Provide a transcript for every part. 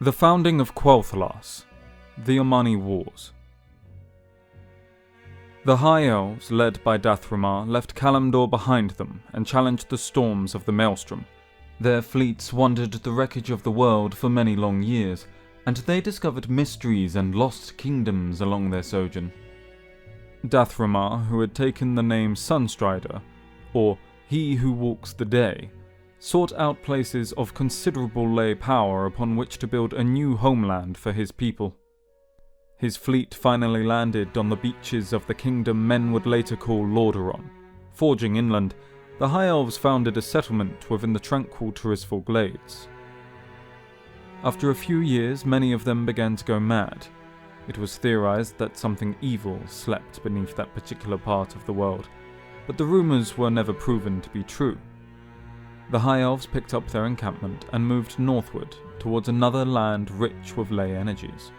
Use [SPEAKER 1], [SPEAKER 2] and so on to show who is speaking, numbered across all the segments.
[SPEAKER 1] The Founding of Quel'Thalas, the Omani Wars. The High Elves, led by Dath'Remar, left Kalimdor behind them and challenged the storms of the Maelstrom. Their fleets wandered the wreckage of the world for many long years, and they discovered mysteries and lost kingdoms along their sojourn. Dath'Remar, who had taken the name Sunstrider, or He Who Walks the Day, sought out places of considerable lay power upon which to build a new homeland for his people. His fleet finally landed on the beaches of the kingdom men would later call Lordaeron. Forging inland, the High Elves founded a settlement within the tranquil Tirisfal Glades. After a few years, many of them began to go mad. It was theorized that something evil slept beneath that particular part of the world, but the rumors were never proven to be true. The High Elves picked up their encampment and moved northward towards another land rich with ley energies.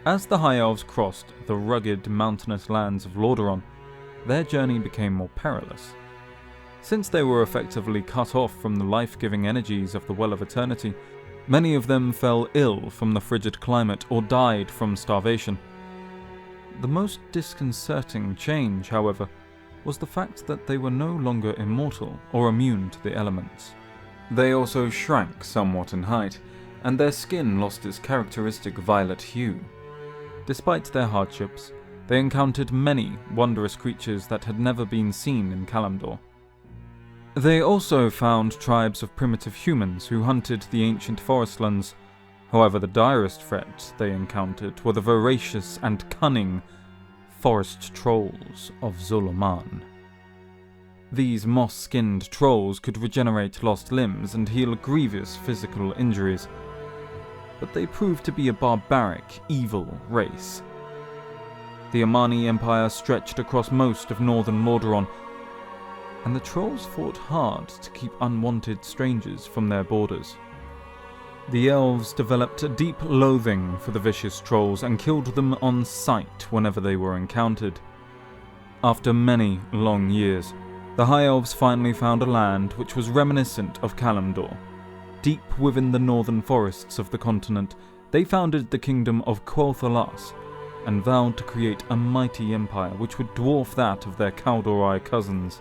[SPEAKER 1] As the High Elves crossed the rugged, mountainous lands of Lordaeron, their journey became more perilous. Since they were effectively cut off from the life-giving energies of the Well of Eternity, many of them fell ill from the frigid climate or died from starvation. The most disconcerting change, however, was the fact that they were no longer immortal or immune to the elements. They also shrank somewhat in height, and their skin lost its characteristic violet hue. Despite their hardships, they encountered many wondrous creatures that had never been seen in Kalimdor. They also found tribes of primitive humans who hunted the ancient forestlands. However, the direst threat they encountered were the voracious and cunning forest trolls of Zoloman. These moss-skinned trolls could regenerate lost limbs and heal grievous physical injuries, but they proved to be a barbaric, evil race. The Omani Empire stretched across most of northern Lordaeron, and the trolls fought hard to keep unwanted strangers from their borders. The elves developed a deep loathing for the vicious trolls and killed them on sight whenever they were encountered. After many long years, the High Elves finally found a land which was reminiscent of Kalimdor. Deep within the northern forests of the continent, they founded the kingdom of Quel'Thalas and vowed to create a mighty empire which would dwarf that of their Kaldorei cousins.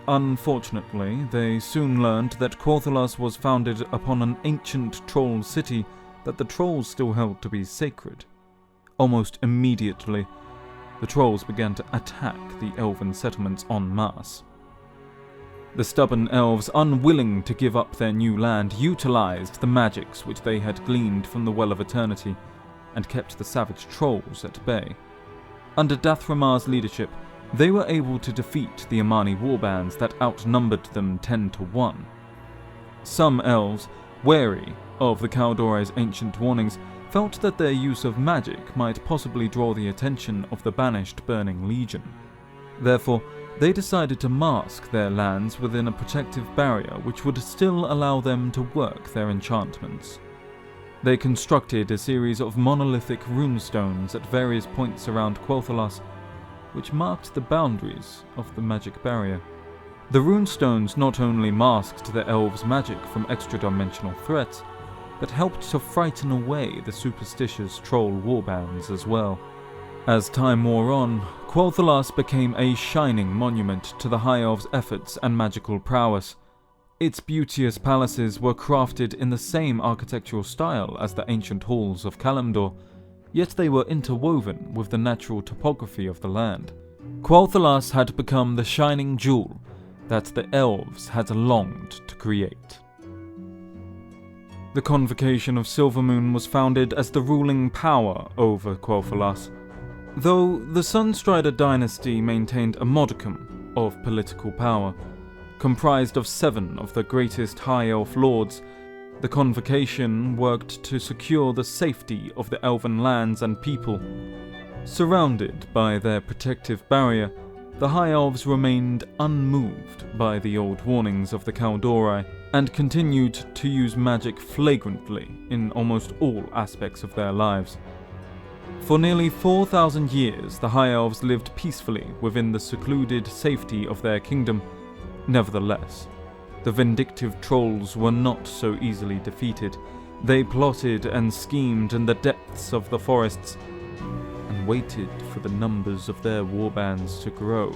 [SPEAKER 1] Unfortunately, they soon learned that Quel'Thalas was founded upon an ancient troll city that the trolls still held to be sacred. Almost immediately, the trolls began to attack the elven settlements en masse. The stubborn elves, unwilling to give up their new land, utilized the magics which they had gleaned from the Well of Eternity and kept the savage trolls at bay. Under Dath'Remar's leadership, they were able to defeat the Omani warbands that outnumbered them 10-1. Some elves, wary of the Kaldorei's ancient warnings, felt that their use of magic might possibly draw the attention of the banished Burning Legion. Therefore, they decided to mask their lands within a protective barrier which would still allow them to work their enchantments. They constructed a series of monolithic runestones at various points around Quel'Thalas, which marked the boundaries of the magic barrier. The runestones not only masked the elves' magic from extra-dimensional threats, but helped to frighten away the superstitious troll warbands as well. As time wore on, Quel'Thalas became a shining monument to the High Elves' efforts and magical prowess. Its beauteous palaces were crafted in the same architectural style as the ancient halls of Kalimdor, yet they were interwoven with the natural topography of the land. Quel'Thalas had become the shining jewel that the elves had longed to create. The Convocation of Silvermoon was founded as the ruling power over Quel'Thalas, though the Sunstrider dynasty maintained a modicum of political power. Comprised of 7 of the greatest High Elf lords, the Convocation worked to secure the safety of the elven lands and people. Surrounded by their protective barrier, the High Elves remained unmoved by the old warnings of the Kaldorei and continued to use magic flagrantly in almost all aspects of their lives. For nearly 4,000 years, the High Elves lived peacefully within the secluded safety of their kingdom. Nevertheless, the vindictive trolls were not so easily defeated, They plotted and schemed in the depths of the forests and waited for the numbers of their warbands to grow.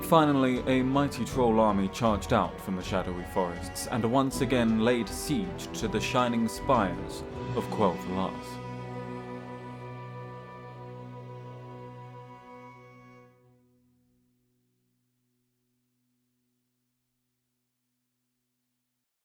[SPEAKER 1] Finally, a mighty troll army charged out from the shadowy forests and once again laid siege to the shining spires of Quel'Thalas.